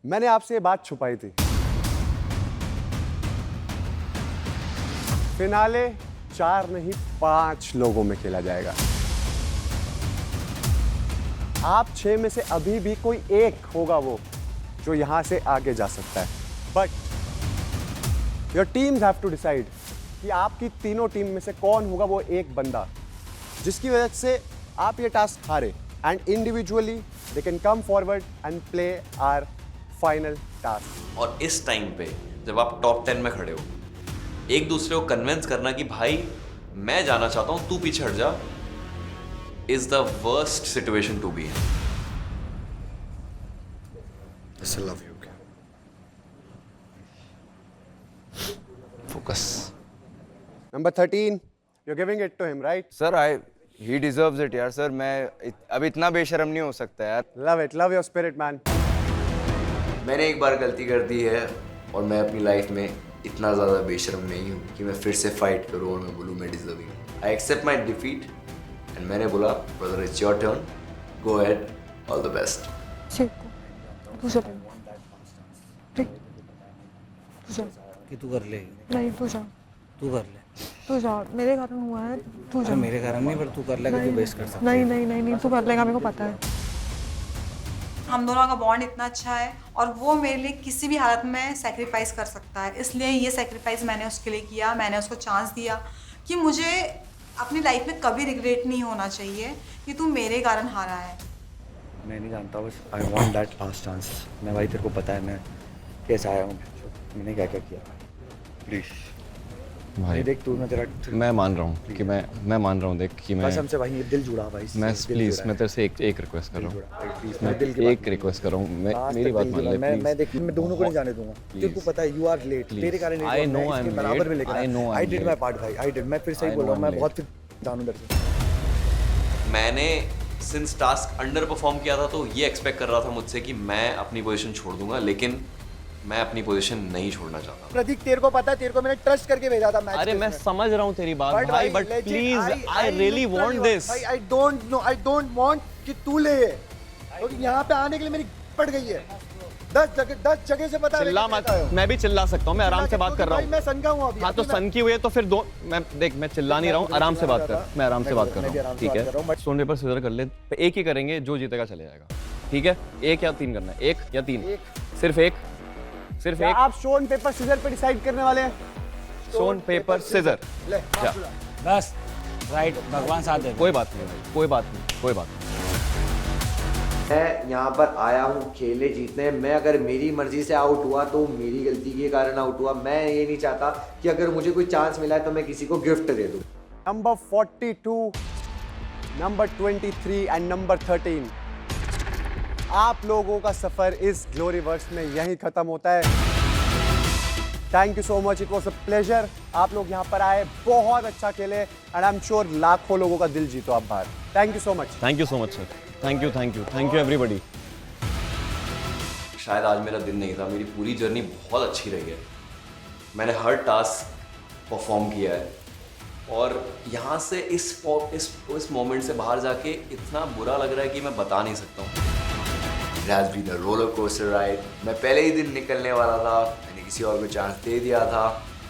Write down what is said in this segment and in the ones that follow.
मैंने आपसे ये बात छुपाई थी। फिनाले 4 नहीं 5 लोगों में खेला जाएगा। आप 6 में से अभी भी कोई एक होगा वो जो यहां से आगे जा सकता है। But your teams have to decide कि आपकी तीनों टीम में से कौन होगा वो एक बंदा जिसकी वजह से आप ये टास्क हारे। And individually they can come forward and play our final task. और इस टाइम पे जब आप टॉप 10 में खड़े हो, एक दूसरे को कन्विंस करना कि भाई मैं जाना चाहता हूं, तू पीछे हट जा, is the worst situation to be in. I still love you. Focus. Number 13, you're giving it to him, right? Sir, he deserves it यार सर। मैं अब इतना बेशर्म नहीं हो सकता यार। Love it, love your spirit, man. मैंने एक बार गलती कर दी है और मैं अपनी लाइफ में इतना ज़्यादा बेशर्म नहीं हूँ कि मैं फिर से फाइट करूँ और मैं बोलूँ मैं deserving. I accept my defeat and मैंने बोला brother it's your turn, go ahead, all the best. तू जा ठीक, तू जा। कि तू कर ले, नहीं तू जा, तू कर ले। तू जा, मेरे कारण हुआ है, तू जा। अरे मेरे कारण नहीं, पर तू कर लेगा, तू बेस कर सकता नहीं नहीं नहीं नहीं, तू कर लेगा, मेरे को पता है। हम दोनों का बॉन्ड इतना अच्छा है और वो मेरे लिए किसी भी हालत में सेक्रीफाइस कर सकता है, इसलिए ये सेक्रीफाइस मैंने उसके लिए किया। मैंने उसको चांस दिया कि मुझे अपनी लाइफ में कभी रिग्रेट नहीं होना चाहिए कि तू मेरे कारण हारा है। मैं नहीं जानता, बस I want that last chance. मैं भाई तेरे को पता है मैं कैसा आया हूँ, मैंने क्या क्या किया। प्लीज़ भाई देख, तू मैं तेरा मैं मान रहा हूँ कि मैं मान रहा हूँ, देख कि मैं कसम से भाई ये दिल जुड़ा भाई। मैं प्लीज मैं तेरे से एक रिक्वेस्ट कर रहा हूँ। मैं एक रिक्वेस्ट कर रहा हूँ, मेरी बात मान ले प्लीज। मैं देख, मैं दोनों को नहीं जाने दूंगा। तेरे को पता है यू आर लेट, तेरे कारण I know I'm बराबर में late. लेकर I know I'm I did late. My part भाई, आई डिड। मैं फिर से ही I बोल रहा know हूँ, I'm मैं बहुत जानू डर से। मैंने सिंस टास्क अंडर परफॉर्म किया था तो ये एक्सपेक्ट कर रहा था मुझसे कि मैं अपनी पोजीशन छोड़ दूंगा, लेकिन मैं अपनी पोजीशन नहीं छोड़ना चाहता। प्रतीक तेरे को पता है, तेरे को मैंने ट्रस्ट करके भेजा था मैच। अरे मैं समझ रहा हूँ तेरी बात भाई, but please I really want this. I don't want कि तू ले, और यहाँ पे आने के लिए मेरी पड़ गई है 10 जगह से पता है। चिल्ला मत, मैं भी चिल्ला सकता हूँ, मैं आराम से बात कर रहा हूँ। मैं सन का हूँ अभी। हाँ तो सन की हुई है तो फिर दो, मैं देख मैं चिल्ला नहीं रहा हूँ, आराम से बात कर, मैं आराम से बात कर रहा हूँ, ठीक है। स्टोन पेपर सीजर कर ले, एक ही करेंगे, जो जीतेगा चले जाएगा, ठीक है। 1 या 3 करना है, 1 या 3, सिर्फ एक। क्या आप स्टोन पेपर सीजर पे डिसाइड करने वाले हैं? स्टोन पेपर सीजर बस राइट, भगवान साथ दे। कोई बात नहीं भाई, कोई बात नहीं, कोई बात नहीं। मैं यहाँ पर आया हूँ खेलने जीतने। मैं अगर मेरी मर्जी से आउट हुआ तो मेरी गलती के कारण आउट हुआ। मैं ये नहीं चाहता कि अगर मुझे कोई चांस मिला है तो मैं किसी को गिफ्ट दे दूँ। नंबर 42, नंबर 23 एंड नंबर 13, आप लोगों का सफर इस ग्लोरीवर्स में यहीं खत्म होता है। Thank you so much, it was a pleasure. आप लोग यहाँ पर आए, बहुत अच्छा खेले एंड आई एम श्योर लाखों लोगों का दिल जीतो आप बाहर। Thank you so much. Thank you so much sir, thank you everybody. शायद आज मेरा दिन नहीं था, मेरी पूरी जर्नी बहुत अच्छी रही है। मैंने हर टास्क परफॉर्म किया है और यहाँ से इस मोमेंट से बाहर जाके इतना बुरा लग रहा है कि मैं बता नहीं सकता हूँ। It has been a roller coaster ride. मैं पहले ही दिन निकलने वाला था, मैंने किसी और को चांस दे दिया था,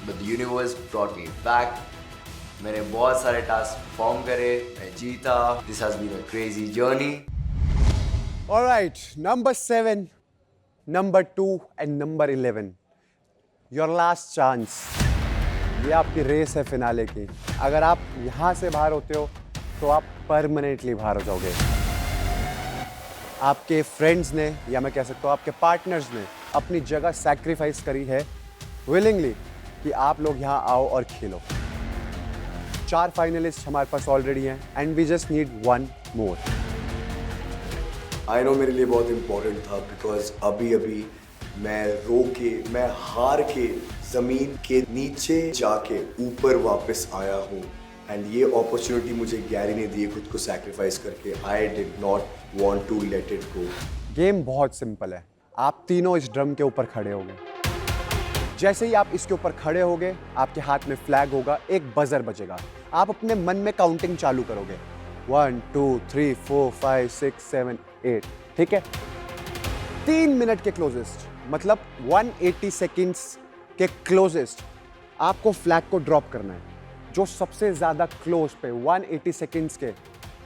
but the universe brought me back. मैंने बहुत सारे टास्क परफॉर्म करे, मैं जीता। This has been a crazy journey. All right, number 7, number 2 and number 11. Your last chance. ये आपकी रेस है फिनाले की। अगर आप यहाँ से बाहर होते हो तो आप परमानेंटली बाहर हो जाओगे। आपके फ्रेंड्स ने, या मैं कह सकता हूँ आपके पार्टनर्स ने, अपनी जगह सैक्रिफाइस करी है विलिंगली कि आप लोग यहाँ आओ और खेलो। 4 फाइनलिस्ट हमारे पास ऑलरेडी हैं and we just need 1 more. I know मेरे लिए बहुत इम्पोर्टेंट था, बिकॉज अभी मैं हार के ज़मीन के नीचे जाके ऊपर वापस आया हूँ। एंड ये अपॉर्चुनिटी मुझे गैरी ने दी खुद को सैक्रिफाइस करके। I did not want to let it go. Game बहुत सिंपल है। आप तीनों इस ड्रम के ऊपर खड़े होंगे। जैसे ही आप इसके ऊपर खड़े होगे, आपके हाथ में फ्लैग होगा, एक बजर बजेगा। आप अपने मन में काउंटिंग चालू करोगे, 1 2 3 4 5 6 7 8, ठीक है। 3 मिनट के क्लोजेस्ट, मतलब 180 सेकेंड्स के क्लोजेस्ट आपको फ्लैग को ड्रॉप करना है। जो सबसे ज्यादा क्लोज पे 180 सेकेंड्स के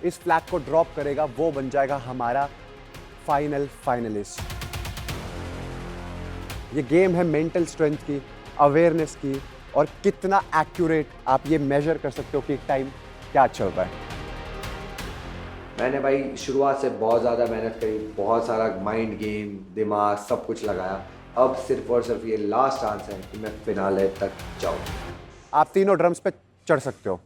इस फ्लैग को ड्रॉप करेगा वो बन जाएगा हमारा फाइनलिस्ट। ये गेम है मेंटल स्ट्रेंथ की, अवेयरनेस की, और कितना एक्यूरेट आप ये मेजर कर सकते हो कि टाइम क्या चल रहा है। मैंने भाई शुरुआत से बहुत ज़्यादा मेहनत करी, बहुत सारा माइंड गेम, दिमाग सब कुछ लगाया। अब सिर्फ और सिर्फ ये लास्ट चांस है कि मैं फिनाले तक जाऊँ। आप तीनों ड्रम्स पे चढ़ सकते हो।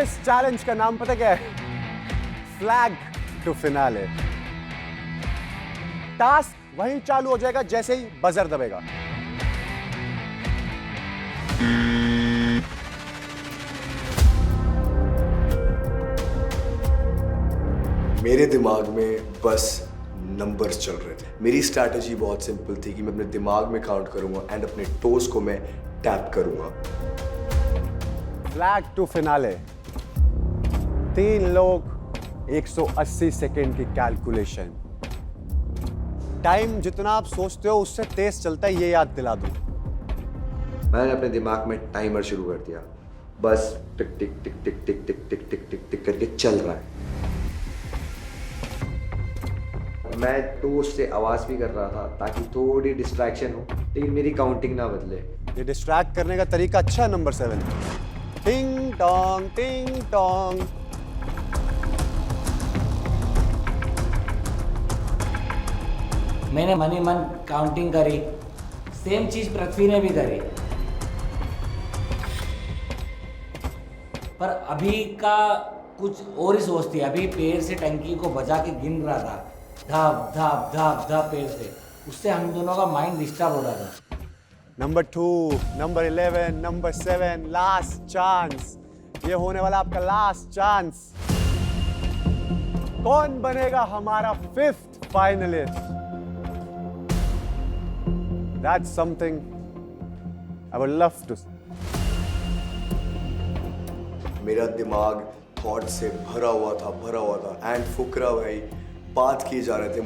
इस चैलेंज का नाम पता क्या है? Flag to finale. टास्क वहीं चालू हो जाएगा जैसे ही बजर दबेगा। मेरे दिमाग में बस नंबर्स चल रहे थे। मेरी स्ट्रैटेजी बहुत सिंपल थी कि मैं अपने दिमाग में काउंट करूंगा एंड अपने टोस को मैं टैप करूंगा। Flag to finale. 3 लोग, 180 सेकेंड की कैलकुलेशन। टाइम जितना आप सोचते हो उससे तेज चलता है, ये याद दिला दूं। मैंने अपने दिमाग में टाइमर शुरू कर दिया, बस टिक टिक टिक टिक टिक टिक टिक टिक टिक टिक करके चल रहा है। मैं टोस से आवाज भी कर रहा था ताकि थोड़ी डिस्ट्रैक्शन हो, लेकिन मेरी काउंटिंग ना बदले। ये डिस्ट्रैक्ट करने का तरीका अच्छा है नंबर 7। टिंग टोंग टिंग टोंग। मैंने मन ही मन काउंटिंग करी, सेम चीज पृथ्वी ने भी करी, पर अभी का कुछ और ही सोचती है। अभी पैर से टंकी को बजा के गिन रहा था, धप धप धप धप पैर से, उससे हम दोनों का माइंड डिस्टर्ब हो रहा था। Number 2, number 11, number 7, last chance. ये होने वाला आपका लास्ट चांस। कौन बनेगा हमारा 5th finalist? That's something I would love to. मेरा दिमाग थॉट से भरा हुआ था एंड फुकरा भाई बात किए जा रहे थे।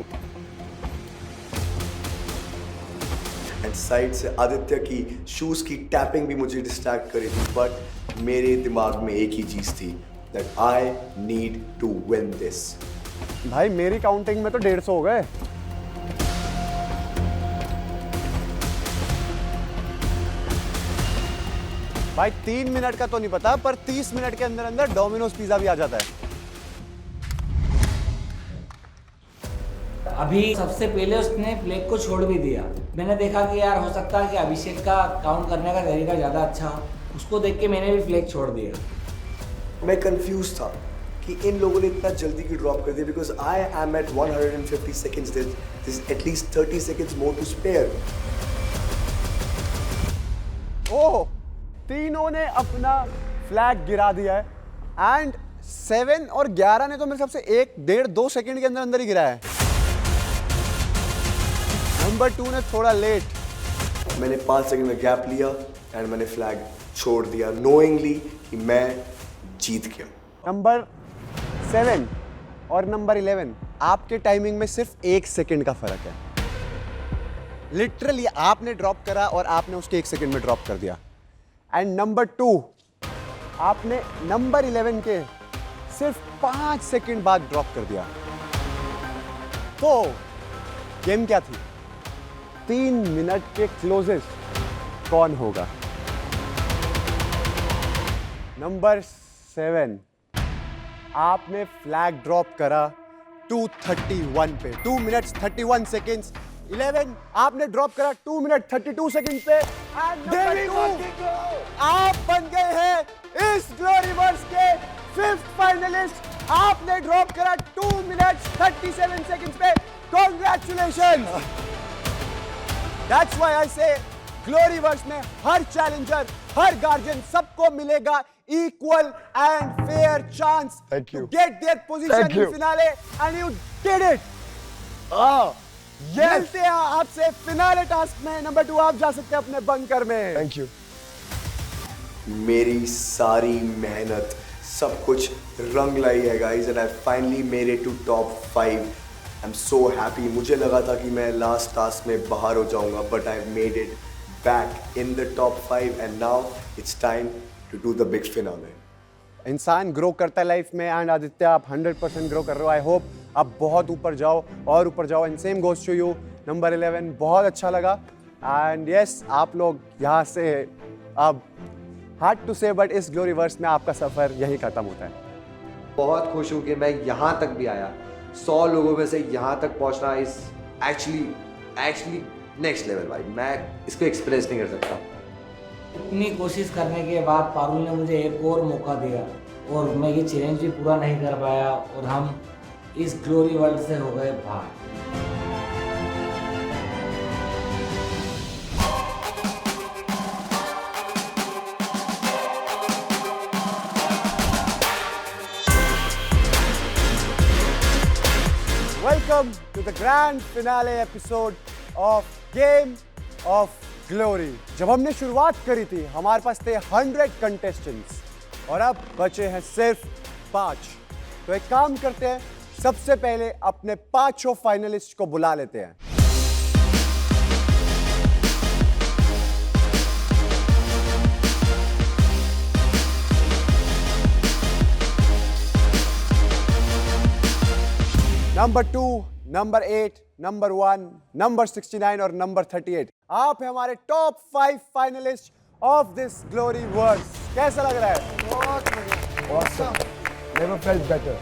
एंड साइड से आदित्य की शूज की टैपिंग भी मुझे डिस्ट्रैक्ट करी थी, बट मेरे दिमाग में एक ही चीज थी, that I need to win this. भाई मेरी काउंटिंग में तो 150 हो गए। भाई 3 मिनट का तो नहीं पता, पर 30 मिनट के अंदर अंदर डोमिनोज पिज्जा भी आ जाता है। अभी सबसे पहले उसने फ्लैग को छोड़ भी दिया। मैंने देखा कि यार हो सकता है कि अभिषेक का काउंट करने का तरीका ज़्यादा अच्छा हो, उसको देख के मैंने भी फ्लैग छोड़ दिया। मैं कंफ्यूज था कि इन लोगों ने इतना जल्दी क्यों ड्रॉप कर दिया, because I am at 150 seconds, this is at least 30 seconds more to spare. Oh, तीनों ने अपना फ्लैग गिरा दिया है एंड 7 और 11 ने तो मेरे हिसाब से 1-1.5-2 सेकंड के अंदर अंदर ही गिराया है। नंबर 2 ने थोड़ा लेट। मैंने 5 सेकंड में गैप लिया एंड मैंने फ्लैग छोड़ दिया, नोइंगली कि मैं जीत गया। नंबर 7 और नंबर 11 आपके टाइमिंग में सिर्फ 1 सेकंड का फर्क है। लिटरली आपने ड्रॉप करा और आपने उसके 1 सेकंड में ड्रॉप कर दिया। एंड नंबर 2 आपने नंबर 11 के सिर्फ 5 सेकंड बाद ड्रॉप कर दिया। तो गेम क्या थी? 3 मिनट के क्लोजेस्ट कौन होगा? नंबर 7 आपने फ्लैग ड्रॉप करा 2:31 पे, 2 मिनट्स 31 सेकेंड्स। 11 आपने ड्रॉप करा 2 मिनट 32 सेकेंड पे। आप बन गए हैं इस ग्लोरीवर्स के 5th फाइनलिस्ट। आपने ड्रॉप करा 2 मिनट 37 सेकेंड्स पे। कॉन्ग्रेचुलेशन। दैट्स व्हाई आई से ग्लोरीवर्स में हर चैलेंजर, हर गार्जियन, सबको मिलेगा equal and fair chance to get their position in finale, and you did it. मिलते हैं आपसे फिनाले टास्क में। नंबर 2 आप जा सकते हैं अपने बंकर में। Thank you. मेरी सारी मेहनत, सब कुछ रंग लाई है guys and I finally made it to top 5. I am so happy. मुझे लगा था कि मैं लास्ट टास्क में बाहर हो जाऊंगा but I made it back in the top 5 and now it's time to do the big finale. इंसान ग्रो करता है लाइफ में एंड आदित्य आप 100% ग्रो कर रहे हो. आई होप आप बहुत ऊपर जाओ और ऊपर जाओ. And same goes to you number 11. बहुत अच्छा लगा एंड यस आप लोग यहाँ से अब हार्ड टू से बट इस ग्लोरीवर्स में आपका सफ़र यही ख़त्म होता है. बहुत खुश हूँ कि मैं यहाँ तक भी आया. 100 लोगों में से यहाँ तक पहुँचना इज एक्चुअली नेक्स्ट लेवल भाई. मैं इसको एक्सप्रेस नहीं कर सकता. इतनी कोशिश करने के बाद पारुल ने मुझे एक और मौका दिया और मैं ये चैलेंज भी पूरा नहीं कर पाया और हम इस ग्लोरी वर्ल्ड से हो गए बाहर. Welcome to the grand finale episode of Game of Glory. जब हमने शुरुआत करी थी हमारे पास थे 100 कंटेस्टेंट्स और अब बचे हैं सिर्फ 5. तो एक काम करते हैं, सबसे पहले अपने 5 फाइनलिस्ट को बुला लेते हैं. नंबर 2, नंबर 8, नंबर 1, नंबर 69 और नंबर 38 आप हैं हमारे top 5 finalist of this glory words. कैसा लग रहा है? बहुत बढ़िया. Never felt better.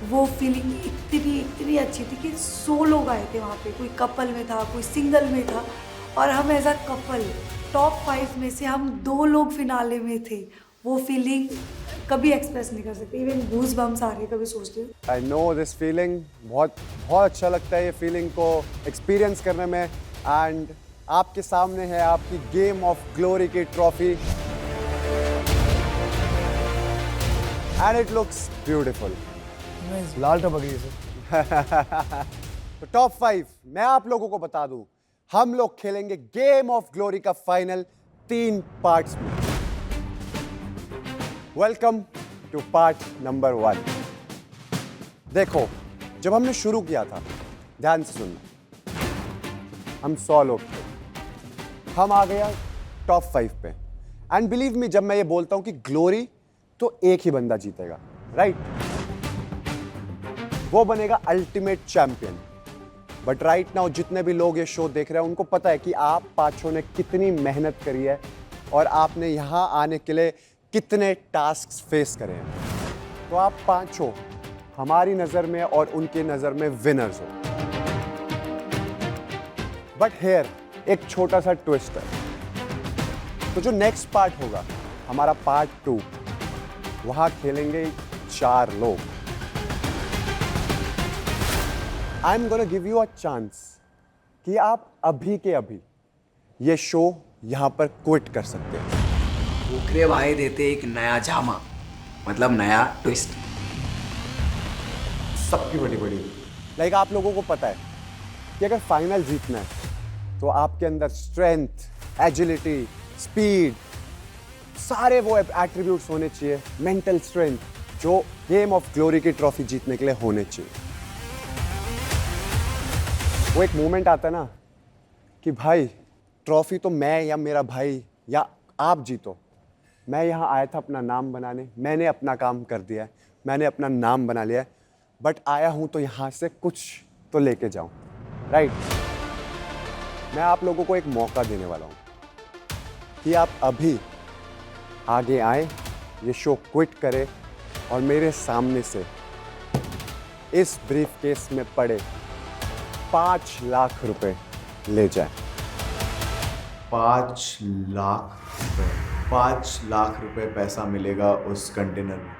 वो फीलिंग इतनी अच्छी थी कि 100 लोग आए थे वहाँ पे. कोई कपल में था, कोई सिंगल में था और हम एज अ कपल टॉप 5 में से हम 2 लोग फिनाले में थे. वो फीलिंग कभी एक्सप्रेस नहीं कर सकते. इवन गूज बम्स आ रहे कभी सोचते हो. I know this feeling. बहुत अच्छा लगता है ये फीलिंग को एक्सपीरियंस करने में. एंड आपके सामने है आपकी गेम ऑफ ग्लोरी की trophy and it looks beautiful. लाल टपक गई सर. तो टॉप 5 मैं आप लोगों को बता दूं, हम लोग खेलेंगे गेम ऑफ ग्लोरी का फाइनल 3 पार्ट्स में. Welcome to part number 1. देखो जब हमने शुरू किया था, ध्यान से सुनना, हम 100 लोग थे. हम आ गया टॉप 5 पे. एंड बिलीव मी जब मैं ये बोलता हूं कि ग्लोरी तो एक ही बंदा जीतेगा, राइट? वो बनेगा ultimate champion. But right now जितने भी लोग ये शो देख रहे हैं उनको पता है कि आप 5 ने कितनी मेहनत करी है और आपने यहां आने के लिए कितने टास्क्स फेस करे हैं. तो आप 5 हमारी नजर में और उनके नजर में विनर्स हो. बट हियर एक छोटा सा ट्विस्ट है. तो जो नेक्स्ट पार्ट होगा हमारा पार्ट 2, वहां खेलेंगे 4 लोग. I am gonna give you a chance कि आप अभी के अभी ये शो यहां पर क्विट कर सकते हैं. भूखरे भाई देते एक नया जामा, मतलब नया ट्विस्ट. सबकी बड़ी लाइक आप लोगों को पता है कि अगर फाइनल जीतना है तो आपके अंदर स्ट्रेंथ, एजिलिटी, स्पीड, सारे वो एट्रीब्यूट्स होने चाहिए. मेंटल स्ट्रेंथ जो गेम ऑफ ग्लोरी की ट्रॉफी जीतने के लिए होने चाहिए. वो एक मोमेंट आता है ना कि भाई ट्रॉफी तो मैं या मेरा भाई या आप जीतो. मैं यहाँ आया था अपना नाम बनाने, मैंने अपना काम कर दिया है, मैंने अपना नाम बना लिया है. बट आया हूँ तो यहाँ से कुछ तो लेके जाऊँ, राइट? मैं आप लोगों को एक मौका देने वाला हूँ कि आप अभी आगे आए, ये शो क्विट करें और मेरे सामने से इस ब्रीफ केस में पड़े 5 लाख रुपए ले जाए. 5 लाख रुपए. 5 लाख रुपए पैसा मिलेगा उस कंटेनर में.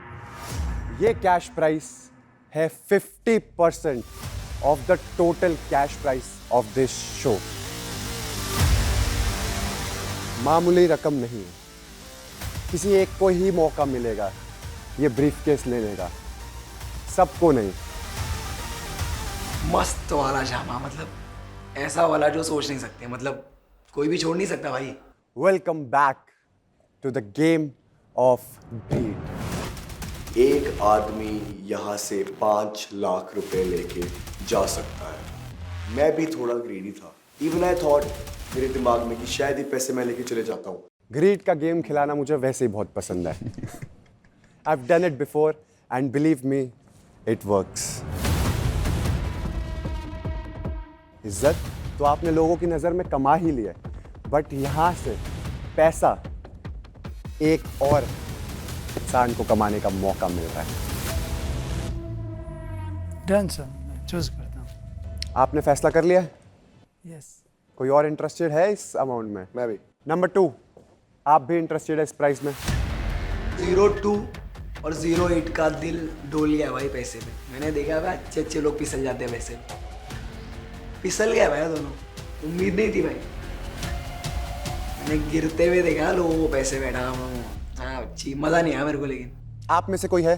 ये कैश प्राइस है 50% of the total cash price of this show. मामूली रकम नहीं है. किसी एक को ही मौका मिलेगा ये ब्रीफ केस लेने का, सबको नहीं. मस्त वाला जामा, मतलब ऐसा वाला जो सोच नहीं सकते, मतलब कोई भी छोड़ नहीं सकता भाई. Welcome back to the game of greed. एक आदमी यहाँ से 5 लाख रुपए लेके जा सकता है। मैं भी थोड़ा ग्रीडी था। Even I thought मेरे दिमाग में कि शायद ये पैसे मैं लेके चले जाता हूँ। ग्रीड का गेम खिलाना मुझे वैसे ही बहुत पसंद है। I've done it before and believe me, it works. इज्जत तो आपने लोगों की नज़र में कमा ही लिया, बट यहाँ से पैसा एक और इंसान को कमाने का मौका मिल रहा है। डन सर, मैं चूज करता हूँ। आपने फैसला कर लिया है? यस। कोई और इंटरेस्टेड है इस अमाउंट में? मैं भी। नंबर 2, आप भी इंटरेस्टेड है इस प्राइस में? 02 और 08 का दिल डोल गया भाई पैसे में। मैंने देखा भाई अच्छे अच्छे लोग फिसल जाते हैं पैसे में, फिसल गया भाई दोनों। उम्मीद नहीं थी भाई, मैंने गिरते हुए देखा लोगों को पैसे बैठा। हाँ अच्छी मज़ा नहीं आया मेरे को। लेकिन आप में से कोई है?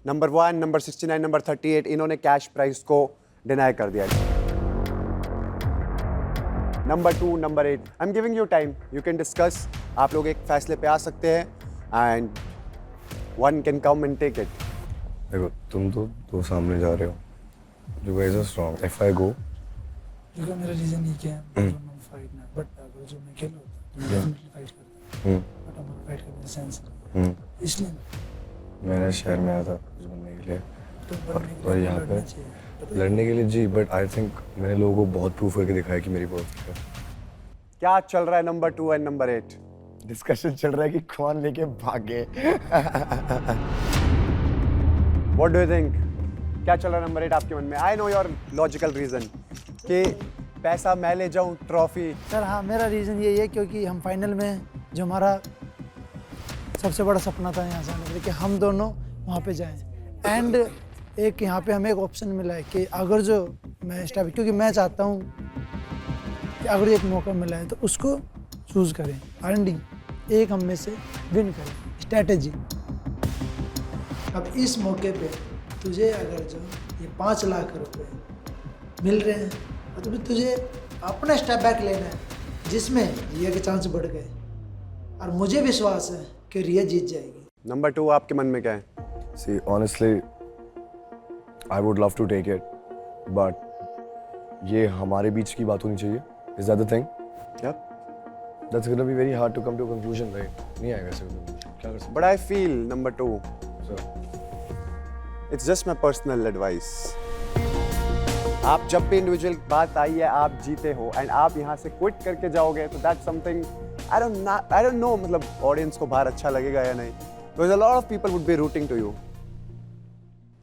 नंबर 1, नंबर 69, नंबर 38, इन्होंने कैश प्राइस को डिनाई कर दिया। Number 2, number 8, I am giving you time, you can discuss. आप लोग एक फैसले पे आ सकते हैं and one can come and take it. देखो तुम तो दो सामने जा रहे हो, you guys are strong. If I go, देखो मेरा रीजन ये क्या है, फाइट ना, बट अगर जो मैं खेल होता मैं डेफिनेटली फाइट करता, बट हमारा फाइट करने का सेंस नहीं, इसलिए मैंने शहर में आया था कुछ बनने के लिए, तो और यहाँ पे लड़ने के लिए जी, बट आई थिंक मैंने लोगों को बहुत प्रूफ करके दिखाया कि मेरी परफेक्ट है। क्या चल रहा है नंबर 2 एंड नंबर 8? डिस्कशन चल रहा है कि कौन लेके भागे। What do you think? क्या चल रहा है नंबर 8 आपके मन में? I know your logical reason कि पैसा मैं ले जाऊं, ट्रॉफी। सर हाँ, मेरा रीज़न यही है क्योंकि हम फाइनल में जो हमारा सबसे बड़ा सपना था यहाँ से आने का कि हम दोनों वहाँ पे जाएं, एंड एक यहाँ पे हमें एक ऑप्शन मिला है कि अगर जो मैं स्टेप, क्योंकि मैं चाहता हूँ कि अगर एक मौका मिला है तो उसको चूज़ करें एंड एक हम में से विन करें। स्ट्रैटेजी, अब इस मौके पे तुझे अगर जो ये 5 लाख रुपए मिल रहे हैं तो भी तुझे अपना स्टेप बैक लेना है जिसमें रिया के चांस बढ़ गए, और मुझे विश्वास है कि रिया जीत जाएगी। नंबर 2 आपके मन में क्या है? See, honestly, I would love to take it, but ये हमारे बीच की बात होनी चाहिए। Is that the thing? Yep. That's gonna be very hard to come to a conclusion, right? नहीं आएगा ऐसे conclusion। क्या कर सकते? But I feel number 2, So, it's just my personal advice. आप जब भी इंडिविजुअल बात आई है, आप जीते हो एंड आप यहाँ से क्विट करके जाओगे तो that's something I don't know, मतलब ऑडियंस को बाहर अच्छा लगेगा या नहीं। Because a lot of people would be rooting to you.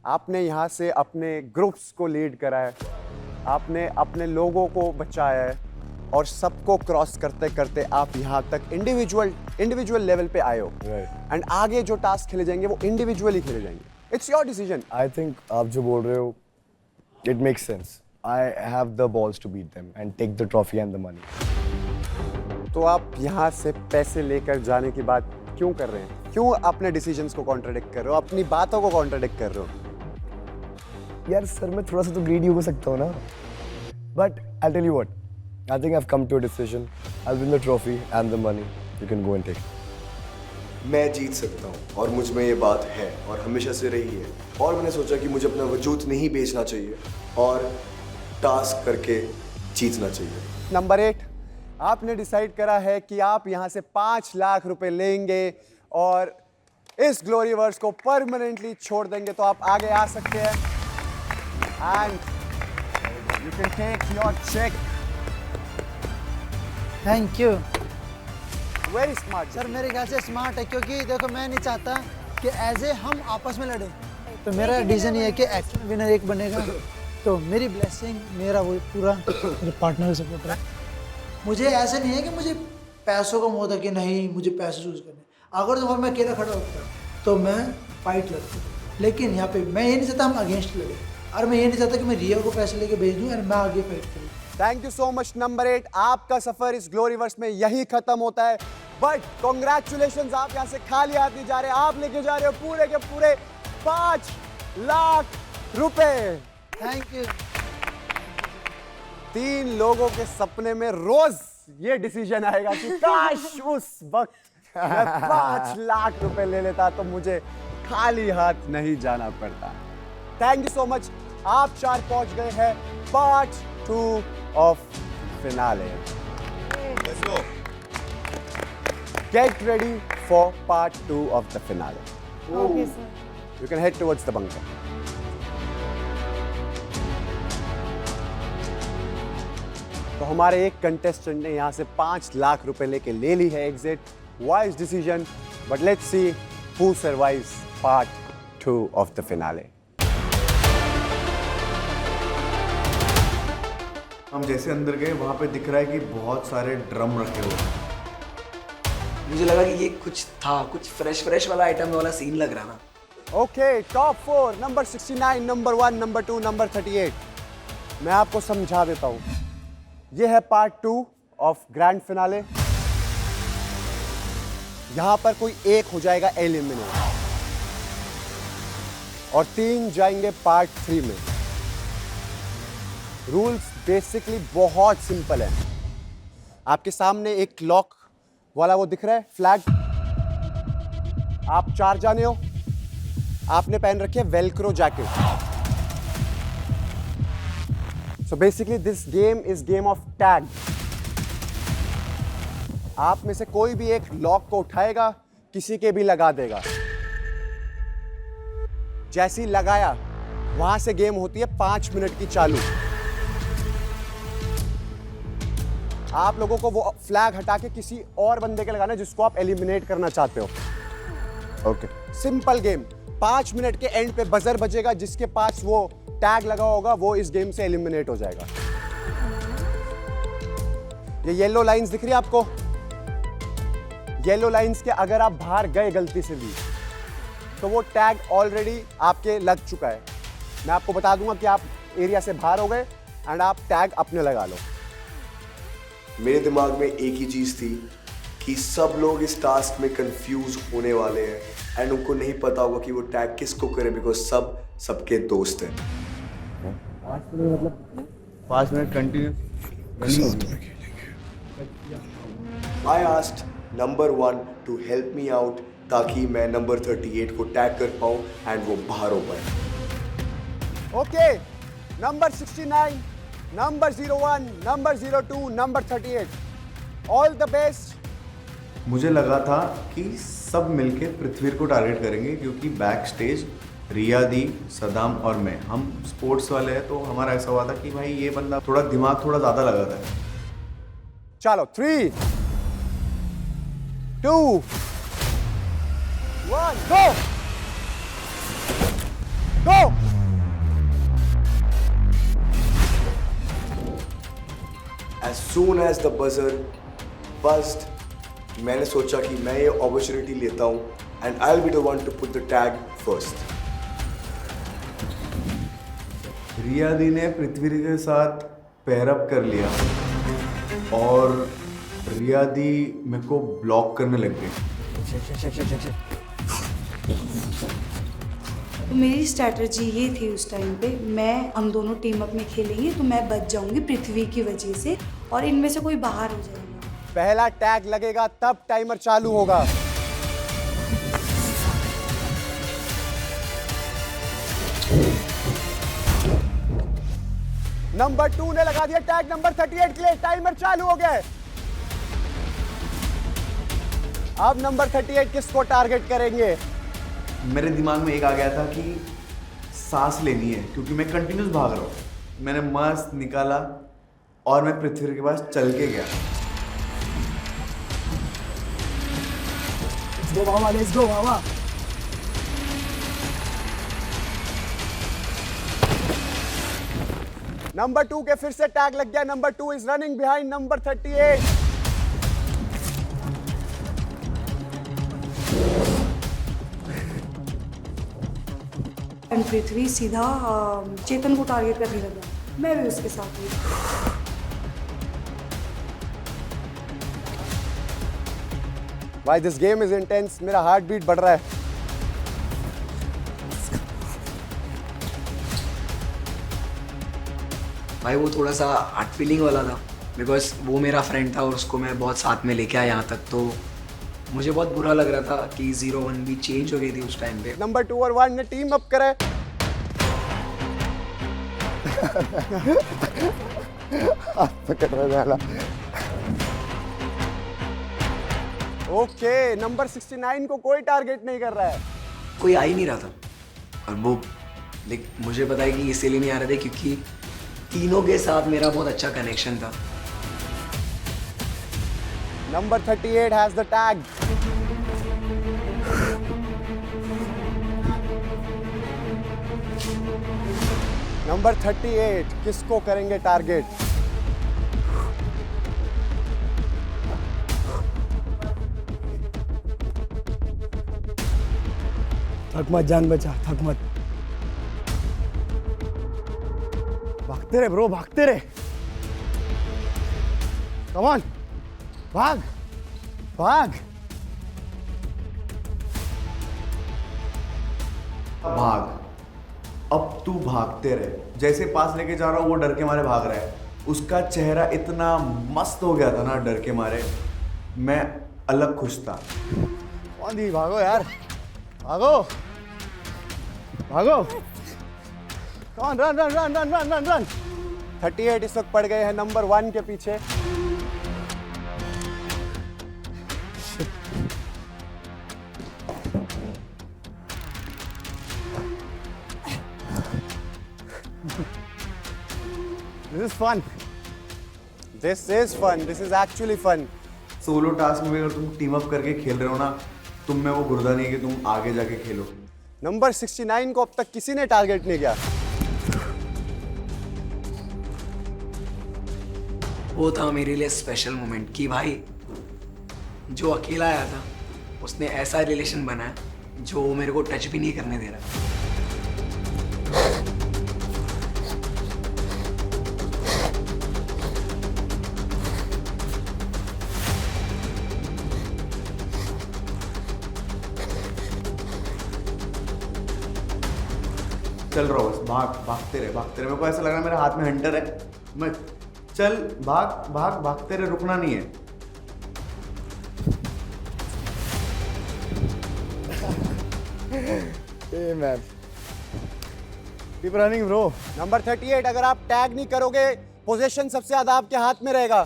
आपने यहाँ से अपने ग्रुप्स को लीड करा है, आपने अपने लोगों को बचाया है और सबको क्रॉस करते करते आप यहाँ तक इंडिविजुअल लेवल पे आए हो। right. एंड आगे जो टास्क खेले जाएंगे वो इंडिविजुअली खेले जाएंगे। It's your decision. I think आप जो बोल रहे हो, it makes sense. I have the balls to beat them and take the trophy and the money. तो आप यहाँ से पैसे लेकर जाने की बात क्यों कर रहे हैं? क्यों अपने डिसीजंस को कॉन्ट्रडिक्ट कर रहे हो, अपनी बातों को कॉन्ट्रडिक्ट कर रहे हो? यार सर, मैं थोड़ा सा तो ग्रीडी हो सकता हूँ ना, but I'll tell you what, I think I've come to a decision. I'll win the trophy and the money. You can go and take it. मैं जीत सकता हूँ और मुझ में ये बात है और हमेशा से रही है, और मैंने सोचा कि मुझे अपना वजूद नहीं बेचना चाहिए और टास्क करके जीतना चाहिए। नंबर 8, आपने डिसाइड करा है कि आप यहाँ से 5 लाख रुपए लेंगे और इस ग्लोरीवर्स को परमानेंटली छोड़ देंगे। तो आप आगे आ सकते हैं and you can take your check. Thank you very smart sir. मेरे ख्याल से स्मार्ट है क्योंकि देखो मैं नहीं चाहता कि एज ए हम आपस में लड़ें, तो मेरा डिसीजन ये है कि एक्चुअल विनर एक बनेगा। तो मेरी ब्लेसिंग, मेरा वो पूरा मेरे पार्टनर सपोर्ट है। मुझे ऐसा नहीं है कि मुझे पैसों का मोह था कि नहीं मुझे पैसे चूज करने। अगर तो मैं अकेला खड़ा होता तो मैं फाइट लड़ता, लेकिन यहाँ पे मैं ये नहीं चाहता हम अगेंस्ट लड़े, और मैं ये नहीं चाहता कि मैं रिया को पैसे लेके भेज दूँ और मैं आगे फाइट करूँ। Thank you so much number 8। आपका सफर इस ग्लोरीवर्स में यही खत्म होता है, बट कॉन्ग्रेचुलेशंस, आप यहाँ से खाली हाथ नहीं जा रहे, आप लेके जा रहे हो पूरे के पूरे 5 लाख रुपए। Thank you. 3 लोगों के सपने में रोज ये डिसीजन आएगा कि काश उस वक्त मैं 5 लाख रुपए ले लेता तो मुझे खाली हाथ नहीं जाना पड़ता। Thank you so much. आप 4 पहुंच गए हैं part 2 of finale. Let's go. Get ready for part 2 of the finale. Okay sir. You can head towards the bunker. तो हमारे एक कंटेस्टेंट ने यहां से 5 लाख रुपए लेके ले ली है exit. Wise decision, but let's see who survives part 2 of the finale. हम जैसे अंदर गए वहां पे दिख रहा है कि बहुत सारे ड्रम रखे हुए हैं। मुझे लगा कि ये कुछ था, कुछ फ्रेश वाला आइटम वाला सीन लग रहा ना। Okay, top 4 number 69, number 1, number 2, number 38। मैं आपको समझा देता हूं। यह है पार्ट 2 ऑफ ग्रैंड फिनाले। यहां पर कोई एक हो जाएगा एलिमिनेट और 3 जाएंगे पार्ट 3 में। रूल्स बेसिकली बहुत सिंपल है। आपके सामने एक क्लॉक वाला वो दिख रहा है फ्लैग। आप 4 जाने हो। आपने पहन रखी है Velcro jacket. So basically this game is game of tag. आप में से कोई भी एक लॉक को उठाएगा, किसी के भी लगा देगा। जैसी लगाया वहां से गेम होती है 5 मिनट की चालू। आप लोगों को वो फ्लैग हटा के किसी और बंदे के लगाना जिसको आप एलिमिनेट करना चाहते हो। Okay, simple game. 5 मिनट के एंड पे बजर बजेगा, जिसके पास वो टैग लगा होगा वो इस गेम से एलिमिनेट हो जाएगा। ये येलो लाइंस दिख रही है आपको? येलो लाइंस के अगर आप बाहर गए गलती से भी तो वो टैग ऑलरेडी आपके लग चुका है। मैं आपको बता दूंगा कि आप एरिया से बाहर हो गए एंड आप टैग अपने लगा लो। मेरे दिमाग में एक ही चीज़ थी कि सब लोग इस टास्क में कंफ्यूज होने वाले हैं एंड उनको नहीं पता होगा कि वो टैग किसको करें, बिकॉज सब सबके दोस्त हैं। 5 minute continue. I asked number 1 to help me out ताकि मैं नंबर 38 को टैग कर पाऊँ एंड वो बाहर हो पाए। Okay, number 69, number 01, number 02, number 38, all the best. मुझे लगा था कि सब मिलके पृथ्वी को टारगेट करेंगे, क्योंकि बैक स्टेज रिया दी, सदाम और मैं, हम स्पोर्ट्स वाले हैं, तो हमारा ऐसा हुआ था कि भाई ये बंदा थोड़ा दिमाग थोड़ा ज़्यादा लगा था। चलो 3, 2, 1, गो गो। As soon as the buzzer buzzed, मैंने सोचा कि मैं ये अपॉर्चुनिटी लेता हूँ and I'll be the one to put the tag first. रिया दी ने पृथ्वी के साथ पेयर अप कर लिया और रिया दी मेरे को ब्लॉक करने लग गई। तो मेरी स्ट्रैटेजी ये थी उस टाइम पे, हम दोनों टीम अप में खेलेंगे तो मैं बच जाऊंगी पृथ्वी की वजह से और इनमें से कोई बाहर हो जाएगा। पहला टैग लगेगा तब टाइमर चालू होगा। नंबर 2 ने लगा दिया टैग नंबर 38 के लिए। टाइमर चालू हो गया है। अब नंबर 38 किसको टारगेट करेंगे? मेरे दिमाग में एक आ गया था कि सांस लेनी है, क्योंकि मैं कंटिन्यूस भाग रहा हूँ। मैंने मस्त निकाला और मैं पृथ्वी के पास चल के गया। Let's go, Baba. नंबर 2 के फिर से टैग लग गया। Number 2 is running behind number 38। And Prithvi सीधा चेतन को टारगेट करने लगा, मैं भी उसके साथ हुई। भाई दिस गेम इज इंटेंस। मेरा हार्ट बीट बढ़ रहा है। भाई वो थोड़ा सा हार्ट फीलिंग वाला था, बिकॉज वो मेरा फ्रेंड था और उसको मैं बहुत साथ में लेके आया यहाँ तक, तो मुझे बहुत बुरा लग रहा था कि 0-1 भी चेंज हो गई थी उस टाइम पे। नंबर 2 और 1 ने टीम अप करा है। ओके, नंबर 69 को कोई टारगेट नहीं कर रहा है। कोई आ ही नहीं रहा था और वो लेकिन मुझे पता है कि इसीलिए नहीं आ रहे थे क्योंकि तीनों के साथ मेरा बहुत अच्छा कनेक्शन था। Number 38 has the tag. Number 38 किसको करेंगे टारगेट? थक मत, जान बचा, थक मत। भागते रहे ब्रो, भागते रहे। कम ऑन, भाग भाग भाग। अब तू भागते रहे। जैसे पास लेके जा रहा हूँ वो डर के मारे भाग रहा है। उसका चेहरा इतना मस्त हो गया था ना डर के मारे, मैं अलग खुश था। कौन दी, भागो यार, भागो भागो। कौन, run run run run run run run. 38 इस वक्त पड़ गए हैं नंबर 1 के पीछे। This is fun. This is fun. This is actually fun. Solo task में अगर तुम टीम अप करके खेल रहे हो ना, तुम में वो गुर्दा नहीं है कि तुम आगे जाके खेलो। नंबर 69 को अब तक किसी ने टारगेट नहीं किया। वो था मेरे लिए स्पेशल मोमेंट कि भाई जो अकेला आया था उसने ऐसा रिलेशन बनाया जो मेरे को टच भी नहीं करने दे रहा। चल रहा हूँ बस, भागते रहे भागते रहे। मेरे को ऐसा लग रहा है मेरे हाथ में हंटर है। मैं चल भागते रहे, रुकना नहीं है। Hey man, keep running bro. Number 38 अगर आप टैग नहीं करोगे पोजीशन सबसे ज्यादा आपके हाथ में रहेगा।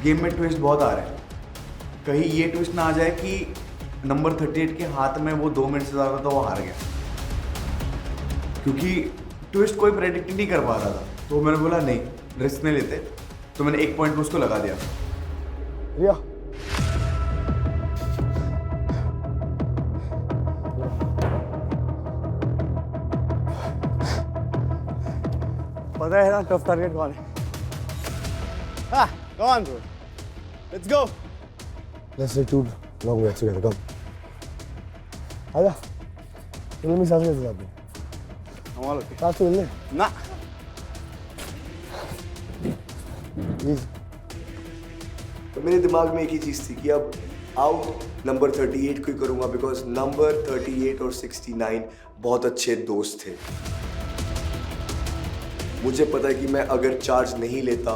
गेम में ट्विस्ट बहुत आ रहा है। कहीं ये ट्विस्ट ना आ जाए कि नंबर 38 के हाथ में वो 2 मिनट से ज़्यादा तो वो हार गया, क्योंकि ट्विस्ट कोई प्रेडिक्ट नहीं कर पा रहा था। तो मैंने बोला नहीं, रिस्क नहीं लेते, तो मैंने 1 पॉइंट उसको लगा दिया। रिया, पता है ना टफ टारगेट कौन है? हाँ, come on bro, let's go. Let's take 2 long walks together. Come. आजा, चलो मैं सांस लेते जाते हैं। हमारा सांस तो ले ना। प्लीज। तो मेरे दिमाग में एक ही चीज़ थी कि अब आउट नंबर 38 को ही करूँगा, बिकॉज नंबर 38 और 69 बहुत अच्छे दोस्त थे। मुझे पता है कि मैं अगर चार्ज नहीं लेता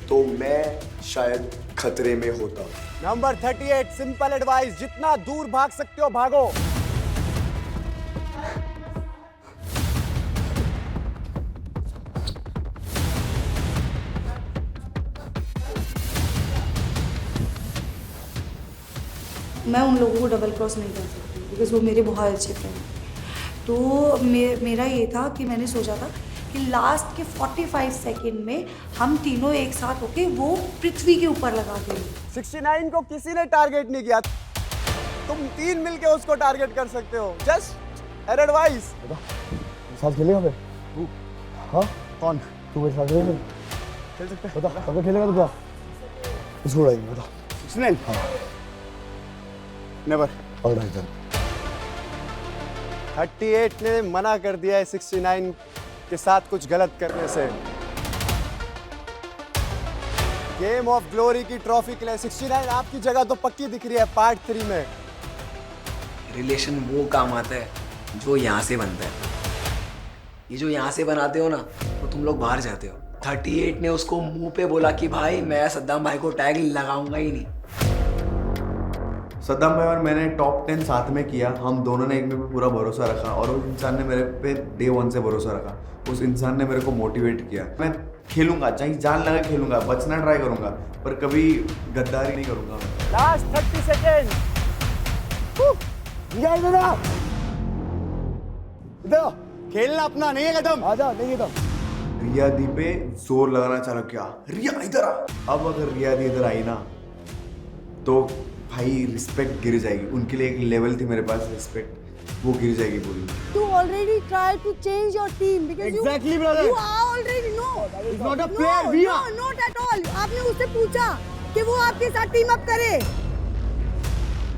तो मैं शायद खतरे में होता। नंबर 38 सिंपल एडवाइस, जितना दूर भाग सकते हो भागो। मैं उन लोगों को डबल क्रॉस नहीं कर सकती बिकॉज वो मेरे बहुत अच्छे फ्रेंड हैं। तो मेरा ये था कि मैंने सोचा था कि लास्ट के 45 सेकंड में हम तीनों एक साथ होके वो पृथ्वी के ऊपर लगा देंगे। 69 को किसी ने टारगेट नहीं किया, तुम 3 मिलके उसको टारगेट कर सकते हो। Just an advice. साथ खेलेगा फिर? हाँ, कौन? तू मेरे साथ खेलेगा? खेल सकते हैं। बता, अगर खेलेगा तो क्या? इसको उड़ाएंगे, बता। 69? हाँ। नेवर। Alright then. 38 ने मना कर दिया है 69 के साथ कुछ गलत करने से। गेम ऑफ ग्लोरी की ट्रॉफी के लिए 69 आपकी जगह तो पक्की दिख रही है पार्ट 3 में। रिलेशन वो काम आता है जो यहाँ से बनता है। ये जो यहाँ से बनाते हो ना, तो तुम लोग बाहर जाते हो। 38 ने उसको मुंह पे बोला कि भाई मैं सद्दाम भाई को टैग लगाऊंगा ही नहीं। सद्दाम भाई और मैंने टॉप 10 साथ में किया, हम दोनों ने एक में पूरा भरोसा रखा और उस इंसान ने मेरे पे डे 1 से भरोसा रखा। उस इंसान ने मेरे को मोटिवेट किया। मैं खेलूंगा, चाहे जान लगा खेलूंगा, बचना ट्राई करूंगा, पर कभी गद्दारी नहीं करूंगा मैं। Last 30 second. इधर खेलना अपना नहीं है खत्म। आजा, नहीं खत्म। रिया दी पे जोर लगाना चालू किया, रिया इधर आ। अब अगर रिया दी इधर आई ना तो भाई रिस्पेक्ट गिर जाएगी। उनके लिए एक लेवल थी मेरे पास रिस्पेक्ट, वो गिर जाएगी पूरी। You already tried to change your team because Exactly, brother. you are already He's not a player, we are. No, not at all. आपने उससे पूछा कि वो आपके साथ टीम अप करे।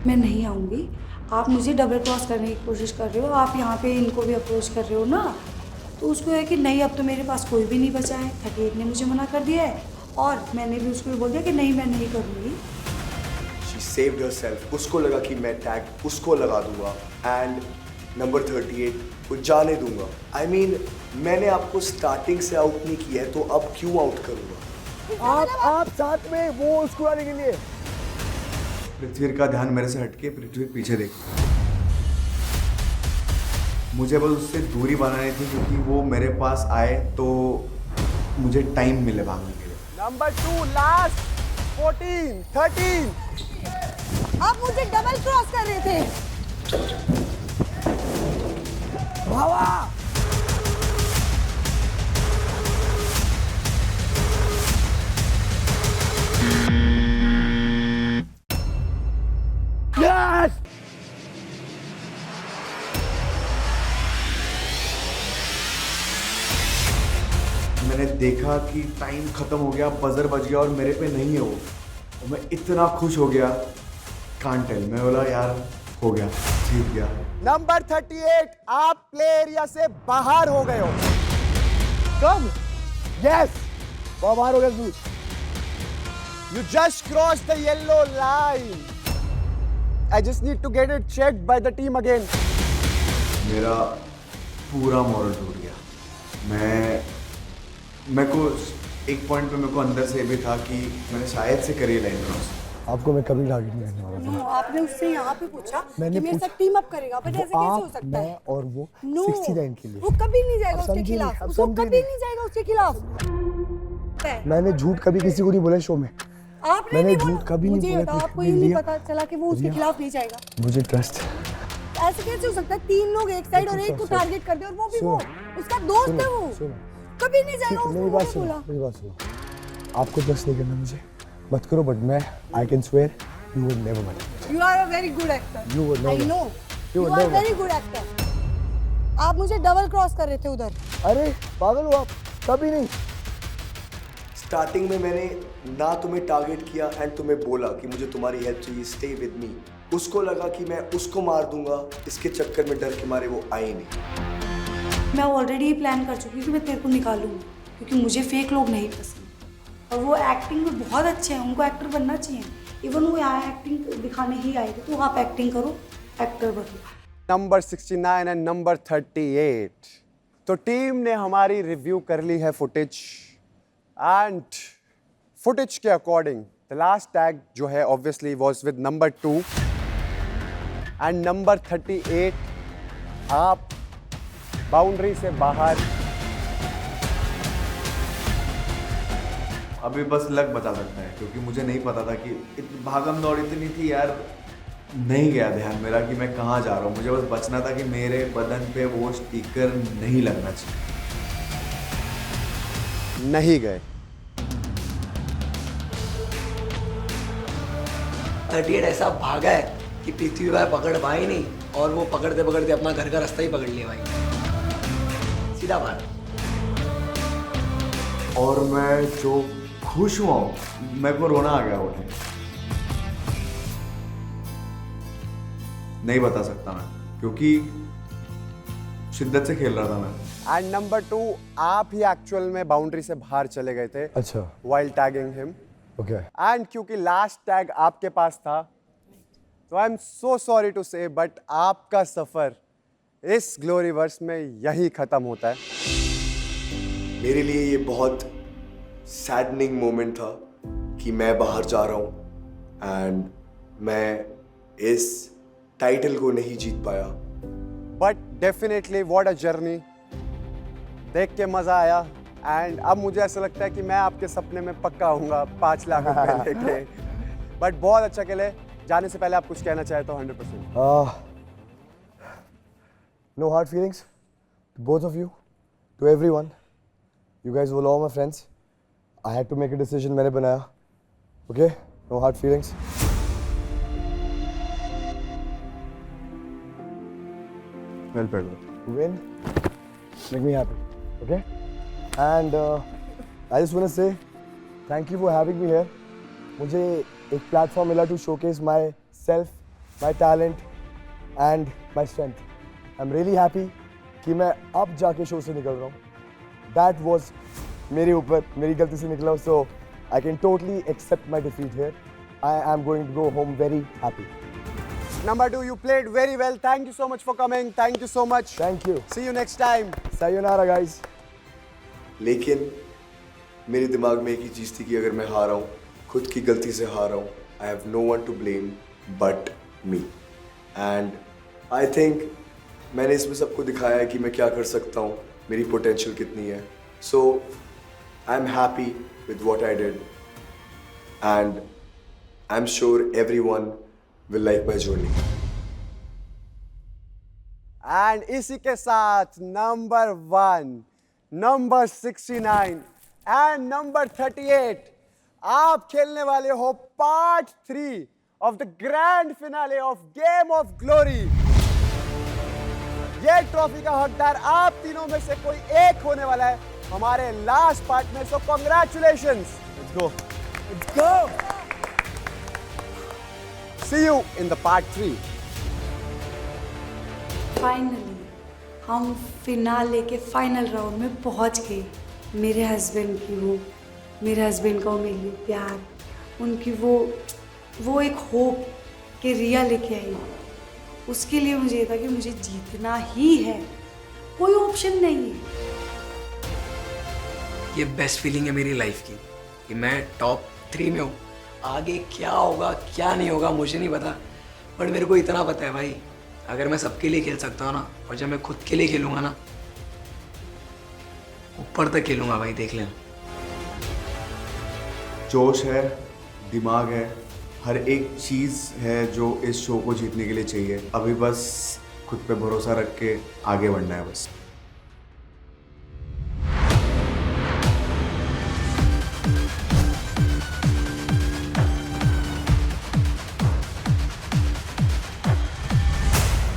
मैं नहीं आऊंगी। आप मुझे डबल क्रॉस करने की कोशिश कर रहे हो, आप यहाँ पे इनको भी अप्रोच कर रहे हो ना, तो उसको है कि नहीं अब तो मेरे पास कोई भी नहीं बचा है। 38 ने मुझे मना कर दिया है और मैंने भी उसको बोल दिया कि नहीं मैं नहीं करूँगी। She saved herself. उसको लगा कि मैं टैग उसको लगा दूंगा एंड नंबर 38 को जाने दूंगा। I mean, मैंने आपको स्टार्टिंग से आउट नहीं किया है तो अब क्यों आउट करूंगा? आप साथ में वो उसको आने के लिए। पृथ्वी का ध्यान मेरे से हटके पृथ्वी पीछे देख। मुझे बस उससे दूरी बनानी थी क्योंकि वो मेरे पास आए तो मुझे टाइम मिले भागने के लिए। Number 2 last 14 13। आप मुझे डबल क्रॉस कर रहे थे। भावा यस। मैंने देखा कि टाइम खत्म हो गया, बजर बज गया और मेरे पे नहीं है वो, और मैं इतना खुश हो गया, कांट टेल। मैं बोला यार हो गया, जीत गया। नंबर 38 आप प्ले एरिया से बाहर हो गए हो। कम यस बाहर हो गया तू। You just crossed the yellow line. I just need to get it checked by the team again. मेरा पूरा मॉरल टूट गया। मैं को एक पॉइंट पे मेरे को अंदर से भी था कि मैंने शायद से करी लाइन क्रॉस। आपको मैं कभी टारगेट नहीं करने वाला था। No, आपने उससे यहाँ पे पूछा मैंने कि मेरे साथ टीम अप करेगा, पर ऐसे कैसे हो सकता मैं है? और वो No, 69 के लिए। वो कभी नहीं जाएगा अब उसके समझी खिलाफ। नहीं, अब उसको समझी कभी नहीं। नहीं जाएगा उसके खिलाफ। मैंने झूठ कभी किसी को नहीं बोला शो में। आपने मैंने नहीं झूठ बोला। कभी नहीं मुझे बोला। बताओ, आपको ये नहीं पता चला कि वो उसके खिलाफ नहीं जाएगा? मुझे ट्रस्ट। ऐसे कैसे हो सकता है? 3 लोग एक साइड और एक को टारगेट कर दे और वो भी वो उसका दोस्त है वो। कभी नहीं जाएगा उसको। मेरी बात सुनो। आपको ट्रस्ट नहीं करना मुझे मत करो, बट मैं I can swear you would never murder. You are a very good actor. You would I never. know. You You would are never. very good actor. आप मुझे डबल क्रॉस कर रहे थे उधर। अरे पागल हो आप, कभी नहीं। स्टार्टिंग में मैंने ना तुम्हें टारगेट किया एंड तुम्हें बोला कि मुझे तुम्हारी हेल्प चाहिए, स्टे विद मी। उसको लगा कि मैं उसको मार दूंगा, इसके चक्कर में डर के मारे वो आई नहीं। मैं ऑलरेडी प्लान कर चुकी हूँ कि मैं तेरे को निकालूंगी क्योंकि मुझे फेक लोग नहीं पसंद और वो एक्टिंग में बहुत अच्छे हैं, उनको एक्टर बनना चाहिए। इवन वो यहाँ एक्टिंग दिखाने ही आए थे, तो आप एक्टिंग करो, एक्टर बनो। Number 69 and number 38। तो टीम ने हमारी रिव्यू कर ली है फुटेज एंड फुटेज के अकॉर्डिंग द लास्ट टैग जो है obviously was with number 2 and number 38 आप बाउंड्री से बाहर। अभी बस लक बता सकता है क्योंकि मुझे नहीं पता था कि भागम दौड़ इतनी थी यार, नहीं गया ध्यान मेरा कि मैं कहाँ जा रहा हूँ। मुझे बस बचना था कि मेरे बदन पे वो स्टिकर नहीं लगना चाहिए। नहीं गए। 38 ऐसा भागा है कि पृथ्वी भाई पकड़ पाए नहीं और वो पकड़ते पकड़ते अपना घर का रास्ता ही पकड़ लिया भाई, सीधा बाहर। और मैं जो खुश हुआ हूँ, मेरे को रोना आ गया उठे। नहीं बता सकता मैं क्योंकि शिद्दत से खेल रहा था मैं। एंड नंबर 2 आप ही एक्चुअल में बाउंड्री से बाहर चले गए थे। अच्छा। While tagging him. Okay. And क्योंकि लास्ट टैग आपके पास था तो I am so sorry to say but आपका सफर इस ग्लोरीवर्स में यही खत्म होता है। मेरे लिए ये बहुत सैडनिंग मोमेंट था कि मैं बाहर जा रहा हूँ एंड मैं इस टाइटल को नहीं जीत पाया। But definitely what a journey, देख के मजा आया। एंड अब मुझे ऐसा लगता है कि मैं आपके सपने में पक्का आऊंगा 5 लाख रुपए लेके। बट बहुत अच्छा खेले। जाने से पहले आप कुछ कहना चाहे तो 100%। No hard feelings to both of you, to everyone. You guys were all my friends. I had to make a decision. मैंने बनाया. Okay? No hard feelings. Well played. Win. Make me happy. Okay? And I just want to say thank you for having me here. मुझे एक platform मिला to showcase myself, my talent and my strength. I'm really happy कि मैं अब जाके show से निकल रहा हूँ. That was मेरे ऊपर मेरी गलती से निकला, so I can totally accept my defeat here. I am going to go home very happy. Number 2, you played very well. Thank you so much for coming. Thank you so much. Thank you. See you next time. Sayonara guys. लेकिन मेरे दिमाग में एक ही चीज़ थी कि अगर मैं हारा हूँ, खुद की गलती से हारा हूँ, I have no one to blame but me. And I think मैंने इसमें सबको दिखाया है कि मैं क्या कर सकता हूँ, मेरी पोटेंशियल कितनी है. So I'm happy with what I did and I'm sure everyone will like my journey. And इसी के साथ number 1, number 69 and number 38 आप खेलने वाले हो part 3 of the grand finale of Game of Glory. ये ट्रॉफी का हकदार आप तीनों में से कोई एक होने वाला है हमारे लास्ट पार्ट में. सो congratulations. Let's go. Let's go. See you in the part 3. Finally हम फिनाले के फाइनल राउंड में पहुंच गए. मेरे हस्बैंड का वो मेरे लिए प्यार, उनकी वो एक होप कि रिया लेके आई, उसके लिए मुझे ये था कि मुझे जीतना ही है, कोई ऑप्शन नहीं है. ये बेस्ट फीलिंग है मेरी लाइफ की कि मैं टॉप 3 में हूँ. आगे क्या होगा क्या नहीं होगा मुझे नहीं पता, बट मेरे को इतना पता है भाई, अगर मैं सबके लिए खेल सकता हूँ ना, और जब मैं खुद के लिए खेलूँगा ना, ऊपर तक खेलूँगा भाई, देख लेना. जोश है, दिमाग है, हर एक चीज़ है जो इस शो को जीतने के लिए चाहिए. अभी बस खुद पे भरोसा रख के आगे बढ़ना है बस.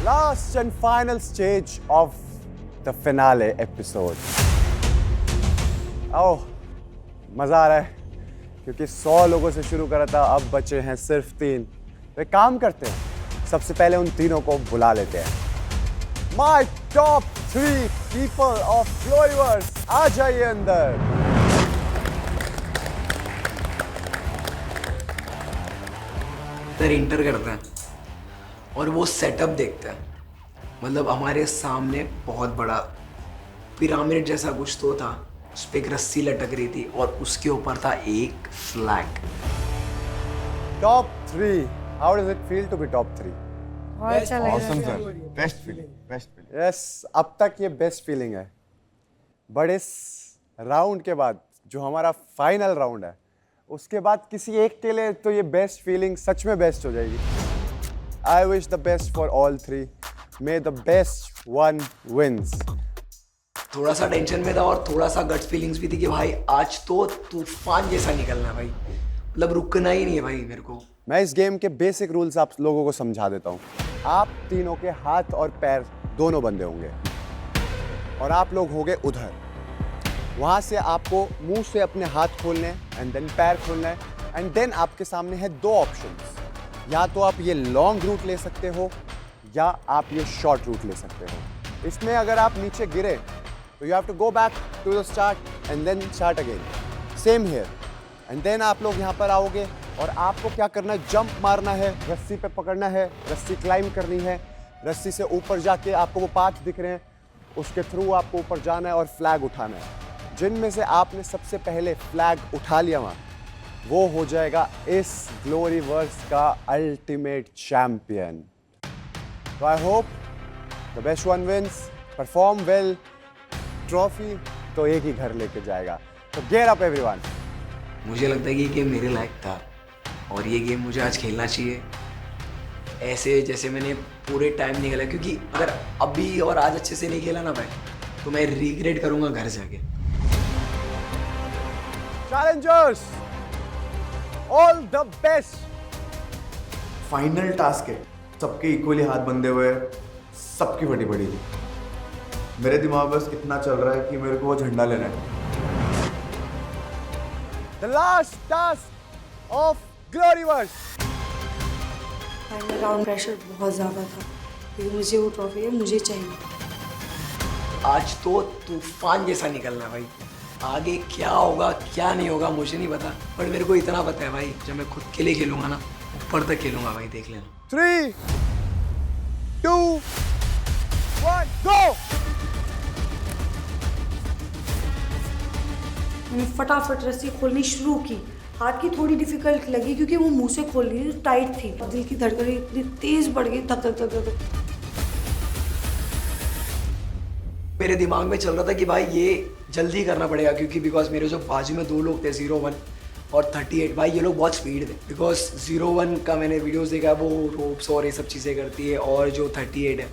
Last and final stage of the finale episode. ओह, मज़ा आ रहा है क्योंकि 100 लोगों से शुरू करा था, अब बचे हैं सिर्फ 3. तो एक काम करते हैं, सबसे पहले उन तीनों को बुला लेते हैं. My top 3 people of Gloryverse, आ जाइए अंदर. इधर इंटर करते हैं और वो सेटअप देखते हैं. मतलब हमारे सामने बहुत बड़ा पिरामिड जैसा कुछ तो था, उस पर एक रस्सी लटक रही थी और उसके ऊपर था एक flag. Top 3. How does it feel to be top 3? बहुत अच्छा लग रहा है. Best feeling. Best feeling. Yes, अब तक ये बेस्ट फीलिंग है. बट इस राउंड के बाद जो हमारा फाइनल राउंड है, उसके बाद किसी एक के लिए तो ये बेस्ट फीलिंग सच में बेस्ट हो जाएगी. I wish the best for all 3. May the best one wins. थोड़ा सा टेंशन में था और थोड़ा सा गट फीलिंग्स भी थी कि भाई आज तो तूफान जैसा निकलना है भाई, मतलब रुकना ही नहीं है भाई मेरे को. मैं इस गेम के बेसिक रूल्स आप लोगों को समझा देता हूँ. आप तीनों के हाथ और पैर दोनों बंधे होंगे और आप लोग होंगे उधर. वहाँ से आपको मुंह से अपने हाथ खोलने हैं एंड देन पैर खोलना है. एंड देन आपके सामने है 2 ऑप्शंस. या तो आप ये लॉन्ग रूट ले सकते हो या आप ये शॉर्ट रूट ले सकते हो. इसमें अगर आप नीचे गिरे तो you have to go back to the start and then start again. Same here. And then आप लोग यहाँ पर आओगे और आपको क्या करना है, जंप मारना है, रस्सी पे पकड़ना है, रस्सी क्लाइंब करनी है, रस्सी से ऊपर जाके आपको वो पाथ दिख रहे हैं, उसके थ्रू आपको ऊपर जाना है और फ्लैग उठाना है. जिनमें से आपने सबसे पहले फ्लैग उठा लिया वहां, वो हो जाएगा इस ग्लोरीवर्स का अल्टीमेट चैंपियन। तो I hope the best one wins, perform well, trophy तो एक ही घर लेके जाएगा। तो गेट अप एवरीवन। मुझे लगता है कि ये गेम मेरे लायक था और ये गेम मुझे आज खेलना चाहिए ऐसे जैसे मैंने पूरे टाइम नहीं खेला, क्योंकि अगर अभी और आज अच्छे से नहीं खेला ना भाई तो मैं रिग्रेट करूंगा घर जाके। Challengers, all the best. Final task है, सबके इक्वली हाथ बंधे हुए, सबकी फटी पड़ी थी। मेरे दिमाग में बस इतना चल रहा है कि मेरे को वो झंडा लेना है। The last task of Gloryverse. Final round pressure बहुत ज़्यादा था क्योंकि मुझे वो ट्रॉफी है, मुझे चाहिए। आज तो तूफान जैसा निकलना भाई, आगे क्या होगा क्या नहीं होगा मुझे नहीं पता, पर मेरे को इतना पता है भाई जब मैं खुद के लिए खेलूंगा ना ऊपर तक खेलूंगा भाई, देख लेना। 3, 2, 1, go! मैंने फटाफट रस्सी खोलनी शुरू की। हाथ की थोड़ी डिफिकल्ट लगी क्योंकि वो मुंह से खोल रही थी, टाइट थी। दिल की धड़कन इतनी तेज बढ़ गई, धक धक धक धक। मेरे दिमाग में चल रहा था कि भाई ये जल्दी करना पड़ेगा क्योंकि बिकॉज मेरे जो बाजू में दो लोग थे 01 और 38, भाई ये लोग बहुत स्पीड थे। बिकॉज 01 का मैंने वीडियोस देखा, वो रोप्स और ये सब चीज़ें करती है, और जो 38 है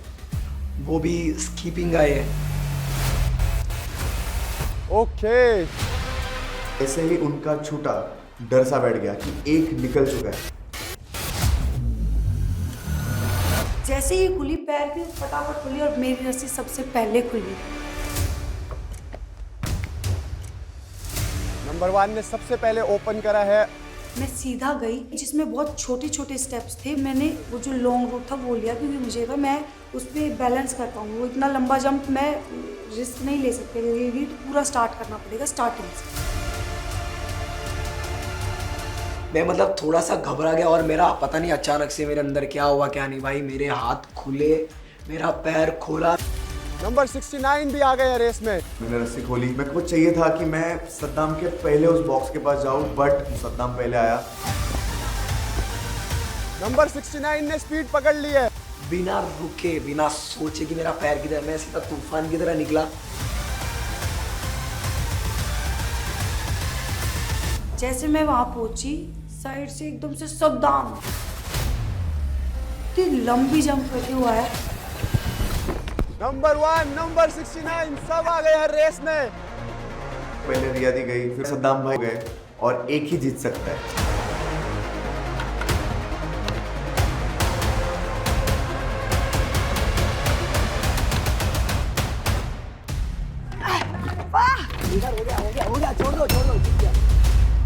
वो भी स्कीपिंग का है। ओके। ऐसे ही उनका छूटा डर सा बैठ गया कि एक निकल चुका है। जैसे ही खुली, पैर भी फटाफट खुली और मेरी रस्सी सबसे पहले खुली। नंबर 1 ने सबसे पहले ओपन करा है। मैं सीधा गई, जिसमें बहुत छोटे छोटे स्टेप्स थे। मैंने वो जो लॉन्ग रूट था वो लिया क्योंकि मुझे था मैं उस पर बैलेंस कर पाऊँ। वो इतना लंबा जंप मैं रिस्क नहीं ले सकती, ये पूरा स्टार्ट करना पड़ेगा स्टार्टिंग से। मैं मतलब थोड़ा सा घबरा गया और मेरा पता नहीं अचानक से मेरे अंदर क्या हुआ क्या नहीं भाई, मेरे हाथ खुले, मेरा पैर खोला। नंबर 69 भी आ गए रेस में। मैंने रस्सी खोली, मेरे को चाहिए था कि मैं सद्दाम के पहले उस बॉक्स के पास जाऊं, बट सद्दाम पहले आया। नंबर 69 ने स्पीड पकड़ ली है। बिना रुके, बिना सोचे कि मेरा पैर किधर, मैं सीधा तूफान की तरह निकला। जैसे मैं वहां पहुंची, साइड से एकदम से सद्दाम इतनी लंबी जंप करके हुआ है। नंबर 1, नंबर 69 सब आ गए हर रेस में। पहले रिया दी गई, फिर सद्दाम भाई गए, और एक ही जीत सकता है।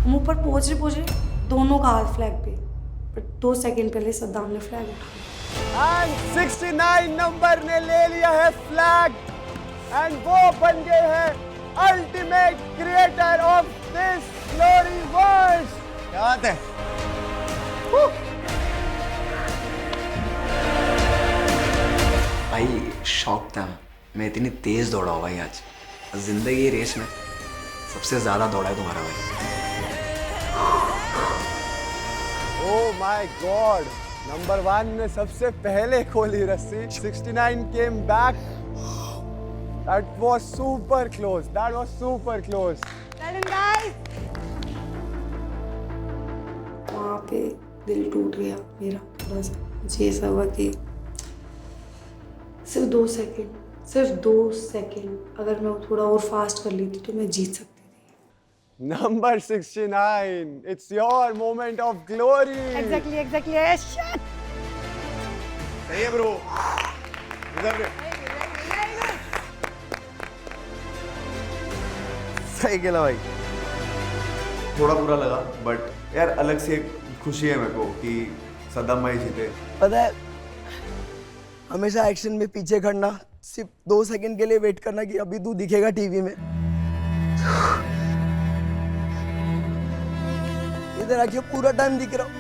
हम ऊपर पहुंच रहे दोनों का हाथ फ्लैग पे, पर 2 सेकंड पहले सद्दाम ने फ्लैग उठाया। एंड 69 नंबर ने ले लिया है फ्लैग, एंड वो बन गए हैं अल्टीमेट क्रिएटर ऑफ दिस ग्लोरीवर्स। क्या बात है। भाई शौक था, मैं इतनी तेज दौड़ा हूँ भाई आज जिंदगी की रेस में सबसे ज्यादा दौड़ा है तुम्हारा भाई। ओह माय गॉड, नंबर 1 ने सबसे पहले खोली रस्सी। 69 came back. That was super close, that was super close. वहाँ पे दिल टूट गया मेरा थोड़ा सा। मुझे ऐसा हुआ कि सिर्फ 2 सेकंड अगर मैं थोड़ा और फास्ट कर लेती तो मैं जीत सकती थी। Number 69, it's your moment of glory. Exactly. Shit. सही है ब्रो। सही खेला भाई। थोड़ा बुरा लगा, बट यार अलग से एक खुशी है मेरे को कि सद्दाम भाई जीते। पता है, हमेशा एक्शन में पीछे खड़ना, सिर्फ 2 सेकंड के लिए वेट करना कि अभी तू दिखेगा टीवी में। इधर आके पूरा टाइम दिख रहा हूँ।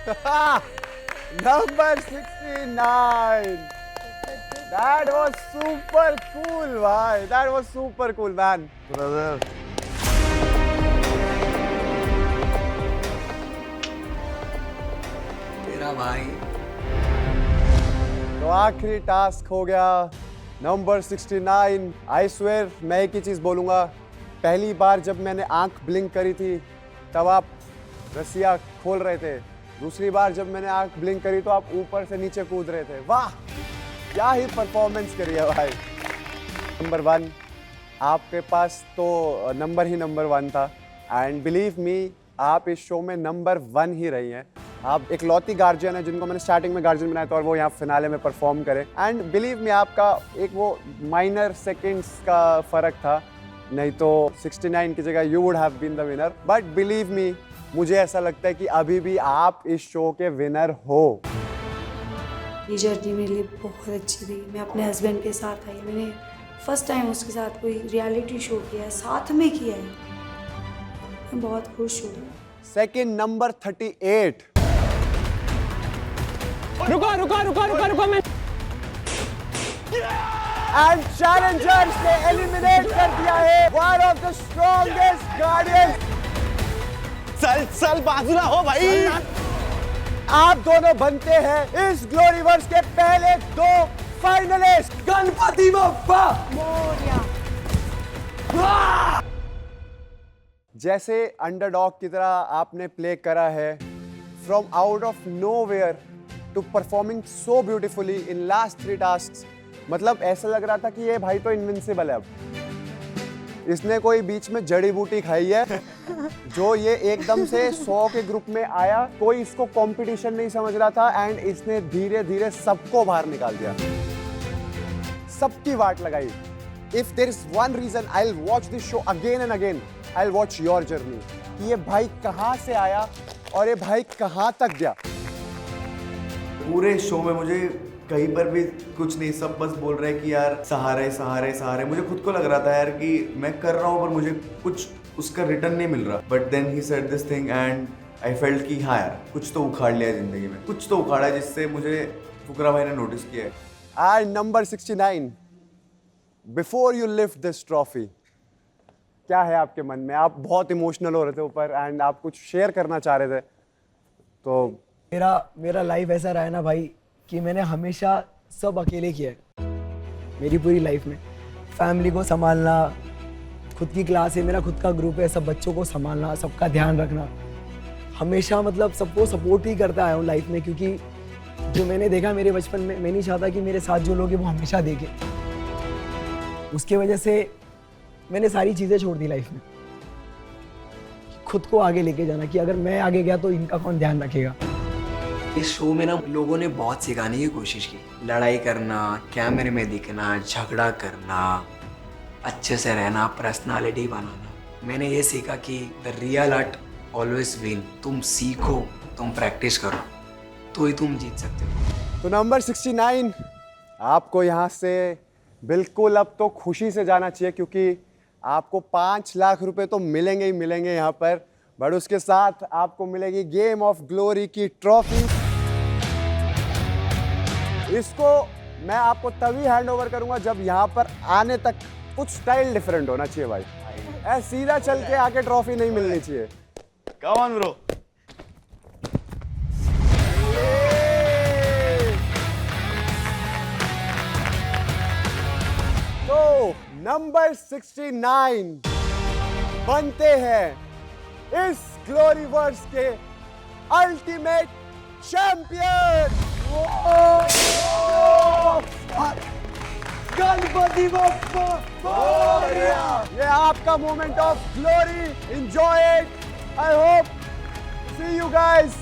Number 69. That was super cool, bhai. That was super cool, man. Brother. तेरा भाई तो आखिरी टास्क हो गया नंबर 69। आई स्वेयर मैं एक ही चीज़ बोलूँगा, पहली बार जब मैंने आंख ब्लिंक करी थी तब आप रस्सियाँ खोल रहे थे, दूसरी बार जब मैंने आंख ब्लिंक करी तो आप ऊपर से नीचे कूद रहे थे। वाह क्या ही परफॉर्मेंस करी है भाई। नंबर 1 आपके पास तो नंबर ही नंबर 1 था एंड बिलीव मी आप इस शो में नंबर 1 ही रही हैं। आप एक लौती गार्जियन है जिनको मैंने स्टार्टिंग में गार्जियन बनाया था और वो यहाँ फिनाले में परफॉर्म करे एंड बिलीव मी आपका एक वो माइनर सेकंड्स का फर्क था, नहीं तो 69 की जगह you would have been the winner. But believe me मुझे ऐसा लगता है कि अभी भी आप इस शो के विनर हो। ये जर्नी मेरे लिए बहुत अच्छी थी। मैं अपने हस्बैंड के साथ आई, मैंने फर्स्ट टाइम उसके साथ कोई रियलिटी शो किया है, साथ में किया है। मैं बहुत खुश हूँ। Second number 38। रुको मैं एंड चैलेंजर्स ने एलिमिनेट कर दिया है one of the strongest guardians. चल बाजूला हो भाई। आप दोनों बनते हैं इस ग्लोरीवर्स के पहले 2 फाइनलिस्ट। गणपति बप्पा जैसे अंडरडॉग की तरह आपने प्ले करा है, from out of nowhere to performing so beautifully in last 3 tasks. मतलब ऐसा लग रहा था कि ये भाई तो इनविंसिबल है। अब इसने कोई बीच में जड़ी बूटी खाई है जो ये एकदम से 100 के ग्रुप में आया, कोई इसको कंपटीशन नहीं समझ रहा था एंड इसने धीरे धीरे सबको बाहर निकाल दिया, सबकी वाट लगाई। If there is one reason I will watch this show again and again, I will watch your journey कि ये भाई कहां से आया और ये भाई कहां तक गया। पूरे शो में मुझे कहीं पर भी कुछ नहीं, सब बस बोल रहे हैं कि यार सहारे सहारे सहारे। मुझे खुद को लग रहा था यार कि मैं कर रहा हूँ पर मुझे कुछ उसका रिटर्न नहीं मिल रहा। But then he said this thing and I felt कि हाँ यार कुछ तो उखाड़ लिया जिंदगी में, कुछ तो उखाड़ा जिससे मुझे फुकरा भाई ने नोटिस किया है। And number 69, before you lift this trophy, क्या है आपके मन में? आप बहुत इमोशनल हो रहे थे ऊपर एंड आप कुछ शेयर करना चाह रहे थे। तो मेरा लाइफ ऐसा रहा है ना भाई कि मैंने हमेशा सब अकेले किया है। मेरी पूरी लाइफ में फैमिली को संभालना, खुद की क्लास है, मेरा खुद का ग्रुप है, सब बच्चों को संभालना, सबका ध्यान रखना, हमेशा मतलब सबको सपोर्ट ही करता आया हूँ लाइफ में। क्योंकि जो मैंने देखा मेरे बचपन में, मैं नहीं चाहता कि मेरे साथ जो लोग हैं वो हमेशा देखें। उसके वजह से मैंने सारी चीज़ें छोड़ दी लाइफ में, खुद को आगे लेके जाना कि अगर मैं आगे गया तो इनका कौन ध्यान रखेगा। इस शो में ना लोगों ने बहुत सिखाने की कोशिश की, लड़ाई करना, कैमरे में दिखना, झगड़ा करना, अच्छे से रहना, पर्सनालिटी बनाना। मैंने ये सीखा कि the real art always win. तुम सीखो, तुम प्रैक्टिस करो तो ही तुम जीत सकते हो। तो नंबर 69, आपको यहाँ से बिल्कुल अब तो खुशी से जाना चाहिए क्योंकि आपको 5 लाख रुपए तो मिलेंगे ही मिलेंगे यहाँ पर, बट उसके साथ आपको मिलेगी गेम ऑफ ग्लोरी की ट्रॉफी। इसको मैं आपको तभी हैंड ओवर करूंगा जब यहाँ पर आने तक कुछ स्टाइल डिफरेंट होना चाहिए भाई। ऐसे सीधा चल के आके ट्रॉफी नहीं मिलनी चाहिए। Come on bro. तो नंबर 69 बनते हैं इस ग्लोरीवर्स के अल्टीमेट चैंपियन। गणपति बप्पा ये आपका moment of glory, enjoy it. I hope see you guys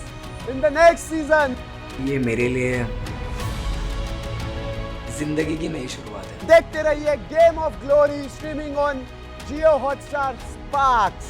in the next season. ये मेरे लिए जिंदगी की नई शुरुआत है। देखते रहिए game of glory, streaming on Jio Hotstar sparks.